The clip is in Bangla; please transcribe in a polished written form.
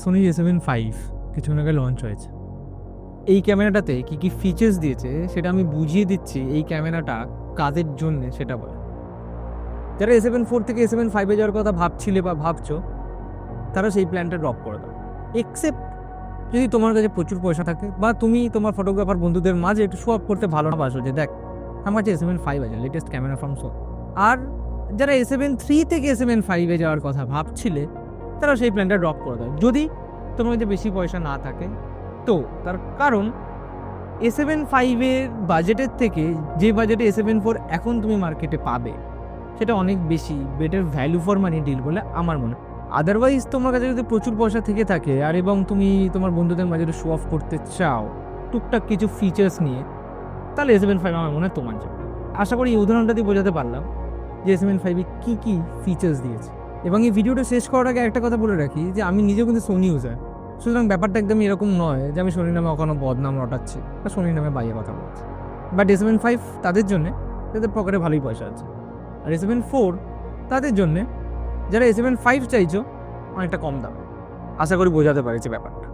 সোনি A7 V কিছুক্ষণ আগে লঞ্চ হয়েছে। এই ক্যামেরাটাতে কী কী ফিচার্স দিয়েছে সেটা আমি বুঝিয়ে দিচ্ছি। এই ক্যামেরাটা কাদের জন্যে সেটা বলে। যারা A7 IV থেকে A7 V যাওয়ার কথা ভাবছিলে বা ভাবছো, তারা সেই প্ল্যানটা ড্রপ করে দাও। এক্সেপ্ট যদি তোমার কাছে প্রচুর পয়সা থাকে বা তুমি তোমার ফটোগ্রাফার বন্ধুদের মাঝে একটু শো আপ করতে ভালোবাসো যে দেখ আমার কাছে A7 V আছে, লেটেস্ট ক্যামেরা ফ্রম সোনি। আর যারা A7 III থেকে A7 V যাওয়ার কথা ভাবছিলে, তারা সেই প্ল্যানটা ড্রপ করে দাও যদি তোমার কাছে বেশি পয়সা না থাকে। তো তার কারণ A7 V বাজেটের থেকে যে বাজেটে A7 IV এখন তুমি মার্কেটে পাবে সেটা অনেক বেশি better value for money deal বলে আমার মনে হয়। আদারওয়াইজ তোমার কাছে যদি প্রচুর পয়সা থেকে থাকে আর এবং তুমি তোমার বন্ধুদের মাঝে শো অফ করতে চাও টুকটাক কিছু ফিচার্স নিয়ে, তাহলে A7 V আমার মনে হয় তোমার জন্য। আশা করি এই উদাহরণটা দিয়ে বোঝাতে পারলাম যে A7 V কী কী ফিচার্স দিয়েছে। এবং এই ভিডিওটা শেষ করার আগে একটা কথা বলে রাখি যে আমি নিজেও কিন্তু সোনি ইউজার, সুতরাং ব্যাপারটা একদম এরকম নয় যে আমি সোনি নামে ওখানে বদনাম রটাচ্ছি বা সোনি নামে বাইরে কথা বলছি। বাট A7 V তাদের জন্যে যাদের পকেটে ভালোই পয়সা আছে, আর A7 IV তাদের জন্যে যারা A7 V চাইছো অনেকটা কম দামে। আশা করি বোঝাতে পারছি ব্যাপারটা।